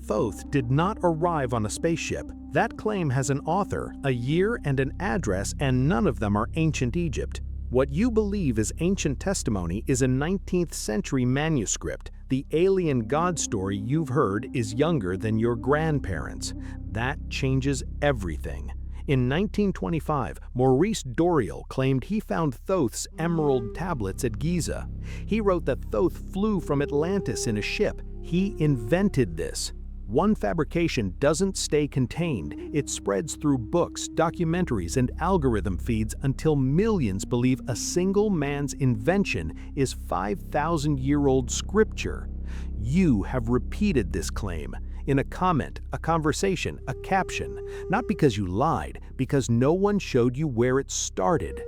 Thoth did not arrive on a spaceship. That claim has an author, a year, and an address, and none of them are ancient Egypt. What you believe is ancient testimony is a 19th-century manuscript. The alien god story you've heard is younger than your grandparents. That changes everything. In 1925, Maurice Doreal claimed he found Thoth's emerald tablets at Giza. He wrote that Thoth flew from Atlantis in a ship. He invented this. One fabrication doesn't stay contained. It spreads through books, documentaries, and algorithm feeds until millions believe a single man's invention is 5,000-year-old scripture. You have repeated this claim. In a comment, a conversation, a caption, not because you lied, because no one showed you where it started.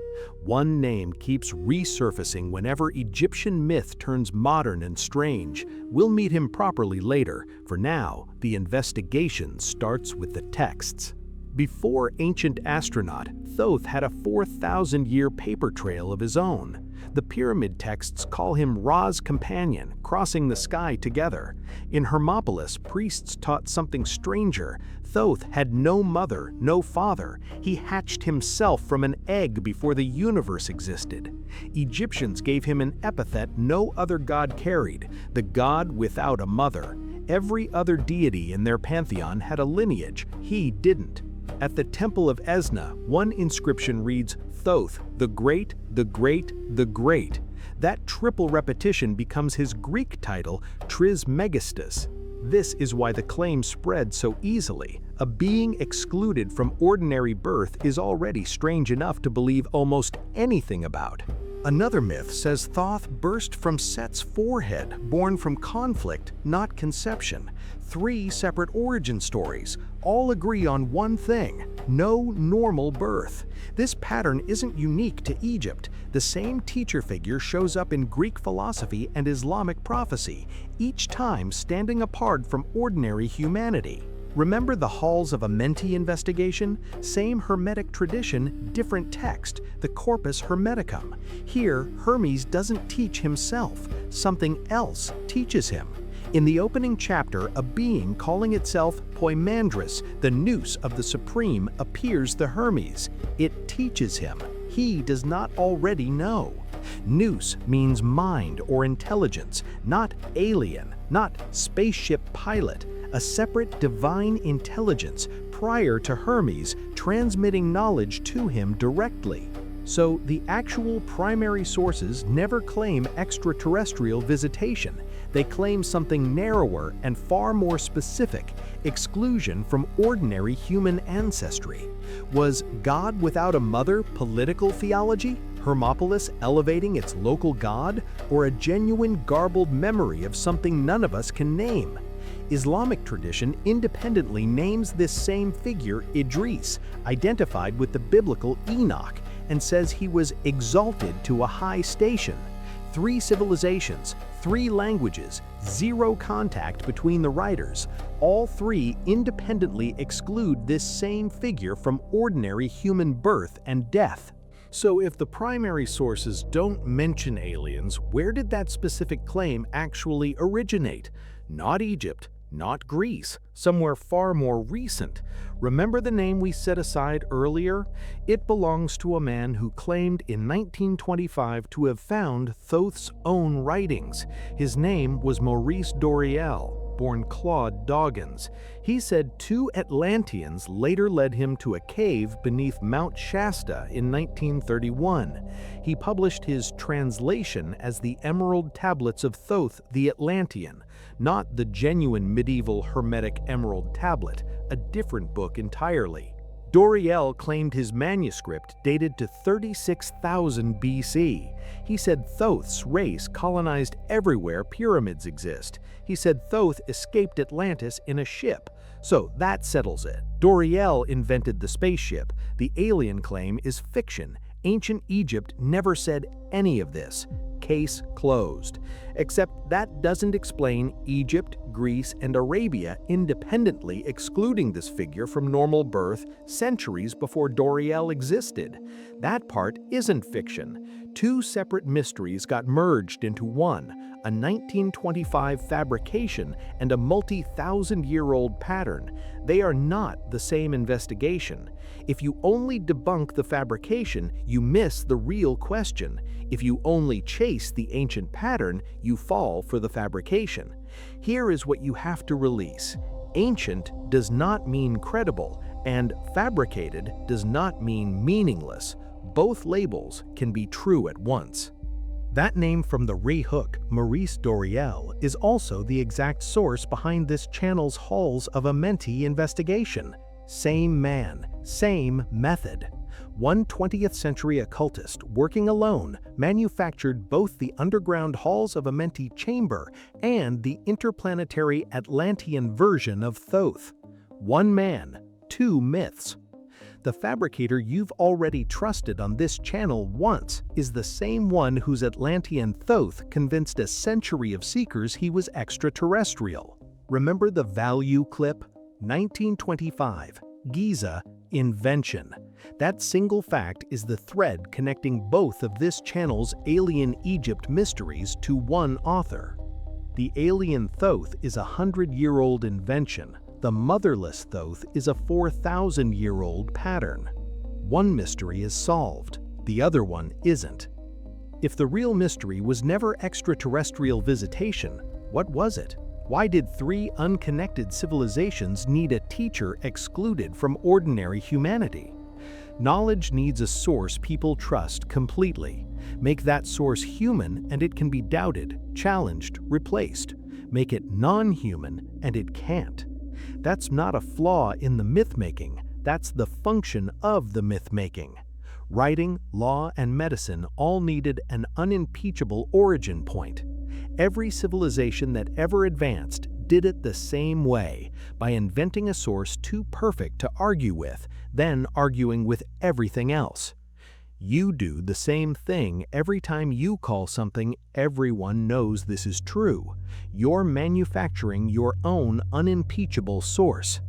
One name keeps resurfacing whenever Egyptian myth turns modern and strange. We'll meet him properly later. For now, the investigation starts with the texts. Before ancient astronaut, Thoth had a 4,000-year paper trail of his own. The pyramid texts call him Ra's companion, crossing the sky together. In Hermopolis, priests taught something stranger. Thoth had no mother, no father. He hatched himself from an egg before the universe existed. Egyptians gave him an epithet no other god carried, the god without a mother. Every other deity in their pantheon had a lineage. He didn't. At the Temple of Esna, one inscription reads, Thoth, the Great, the Great, the Great. That triple repetition becomes his Greek title, Trismegistus. This is why the claim spread so easily. A being excluded from ordinary birth is already strange enough to believe almost anything about. Another myth says Thoth burst from Set's forehead, born from conflict, not conception. 3 separate origin stories all agree on one thing: no normal birth. This pattern isn't unique to Egypt. The same teacher figure shows up in Greek philosophy and Islamic prophecy, each time standing apart from ordinary humanity. Remember the Halls of Amenti investigation? Same Hermetic tradition, different text, the Corpus Hermeticum. Here, Hermes doesn't teach himself. Something else teaches him. In the opening chapter, a being calling itself Poimandris, the noose of the Supreme, appears to Hermes. It teaches him. He does not already know. Nous means mind or intelligence, not alien, not spaceship pilot. A separate divine intelligence prior to Hermes transmitting knowledge to him directly. So the actual primary sources never claim extraterrestrial visitation. They claim something narrower and far more specific: exclusion from ordinary human ancestry. Was God without a mother political theology? Hermopolis elevating its local god? Or a genuine garbled memory of something none of us can name? Islamic tradition independently names this same figure Idris, identified with the biblical Enoch, and says he was exalted to a high station. 3 civilizations, 3 languages, 0 contact between the writers. All 3 independently exclude this same figure from ordinary human birth and death. So if the primary sources don't mention aliens, where did that specific claim actually originate? Not Egypt, not Greece, somewhere far more recent. Remember the name we set aside earlier? It belongs to a man who claimed in 1925 to have found Thoth's own writings. His name was Maurice Doreal, born Claude Doggins. He said 2 Atlanteans later led him to a cave beneath Mount Shasta in 1931. He published his translation as the Emerald Tablets of Thoth the Atlantean, not the genuine medieval Hermetic Emerald Tablet, a different book entirely. Doreal claimed his manuscript dated to 36,000 BC. He said Thoth's race colonized everywhere pyramids exist. He said Thoth escaped Atlantis in a ship. So that settles it. Doreal invented the spaceship. The alien claim is fiction. Ancient Egypt never said any of this. Case closed. Except that doesn't explain Egypt, Greece, and Arabia independently excluding this figure from normal birth centuries before Doreal existed. That part isn't fiction. Two separate mysteries got merged into one, a 1925 fabrication and a multi-thousand-year-old pattern. They are not the same investigation. If you only debunk the fabrication, you miss the real question. If you only chase the ancient pattern, you fall for the fabrication. Here is what you have to release. Ancient does not mean credible, and fabricated does not mean meaningless. Both labels can be true at once. That name from the re-hook, Maurice Doreal, is also the exact source behind this channel's Halls of Amenti investigation. Same man, same method. One 20th century occultist working alone manufactured both the underground Halls of Amenti chamber and the interplanetary Atlantean version of Thoth. One man, two myths. The fabricator you've already trusted on this channel once is the same one whose Atlantean Thoth convinced a century of seekers he was extraterrestrial. Remember the value clip? 1925, Giza, invention. That single fact is the thread connecting both of this channel's alien Egypt mysteries to one author. The alien Thoth is a 100-year-old invention. The motherless Thoth is a 4,000-year-old pattern. One mystery is solved, the other one isn't. If the real mystery was never extraterrestrial visitation, what was it? Why did three unconnected civilizations need a teacher excluded from ordinary humanity? Knowledge needs a source people trust completely. Make that source human and it can be doubted, challenged, replaced. Make it non-human and it can't. That's not a flaw in the myth-making, that's the function of the myth-making. Writing, law, and medicine all needed an unimpeachable origin point. Every civilization that ever advanced did it the same way, by inventing a source too perfect to argue with, then arguing with everything else. You do the same thing every time you call something everyone knows this is true. You're manufacturing your own unimpeachable source.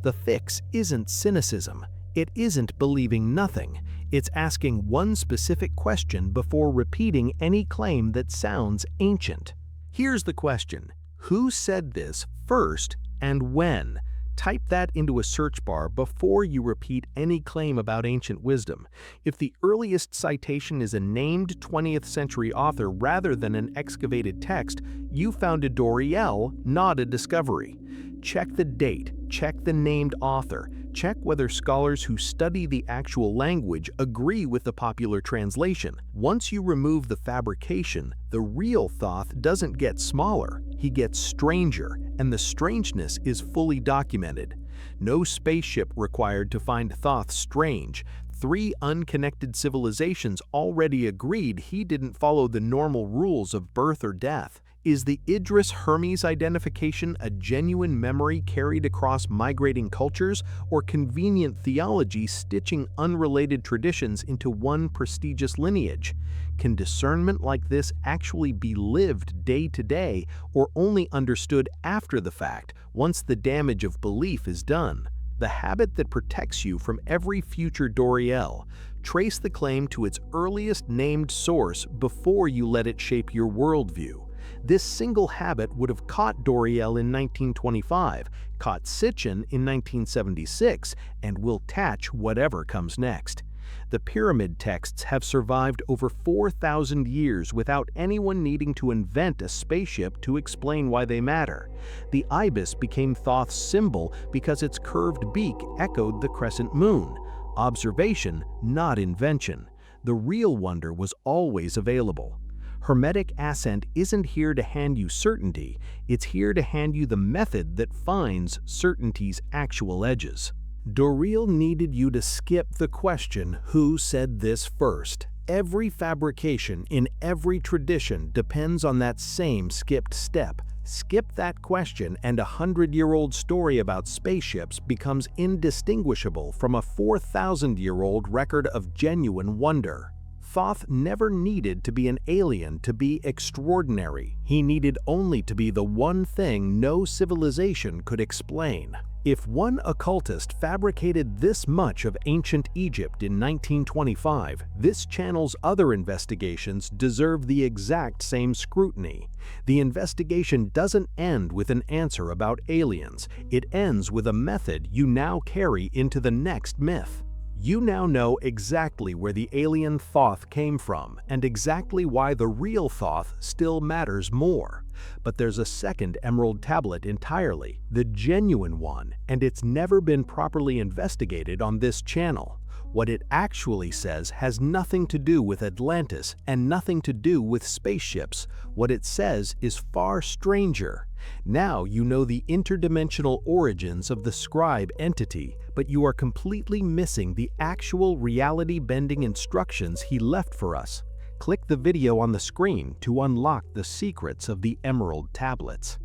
The fix isn't cynicism. It isn't believing nothing. It's asking one specific question before repeating any claim that sounds ancient. Here's the question: who said this first and when? Type that into a search bar before you repeat any claim about ancient wisdom. If the earliest citation is a named 20th century author rather than an excavated text, you found a Doreal, not a discovery. Check the date, check the named author, check whether scholars who study the actual language agree with the popular translation. Once you remove the fabrication, the real Thoth doesn't get smaller, he gets stranger, and the strangeness is fully documented. No spaceship required to find Thoth strange. Three unconnected civilizations already agreed he didn't follow the normal rules of birth or death. Is the Idris Hermes identification a genuine memory carried across migrating cultures, or convenient theology stitching unrelated traditions into one prestigious lineage? Can discernment like this actually be lived day to day, or only understood after the fact, once the damage of belief is done? The habit that protects you from every future Doreal. Trace the claim to its earliest named source before you let it shape your worldview. This single habit would have caught Doreal in 1925, caught Sitchin in 1976, and will catch whatever comes next. The pyramid texts have survived over 4,000 years without anyone needing to invent a spaceship to explain why they matter. The ibis became Thoth's symbol because its curved beak echoed the crescent moon. Observation, not invention. The real wonder was always available. Hermetic assent isn't here to hand you certainty, it's here to hand you the method that finds certainty's actual edges. Doreal needed you to skip the question, who said this first? Every fabrication in every tradition depends on that same skipped step. Skip that question and a 100-year-old story about spaceships becomes indistinguishable from a 4,000-year-old record of genuine wonder. Thoth never needed to be an alien to be extraordinary. He needed only to be the one thing no civilization could explain. If one occultist fabricated this much of ancient Egypt in 1925, this channel's other investigations deserve the exact same scrutiny. The investigation doesn't end with an answer about aliens. It ends with a method you now carry into the next myth. You now know exactly where the alien Thoth came from, and exactly why the real Thoth still matters more. But there's a second emerald tablet entirely, the genuine one, and it's never been properly investigated on this channel. What it actually says has nothing to do with Atlantis and nothing to do with spaceships. What it says is far stranger. Now you know the interdimensional origins of the Scribe entity, but you are completely missing the actual reality-bending instructions he left for us. Click the video on the screen to unlock the secrets of the Emerald Tablets.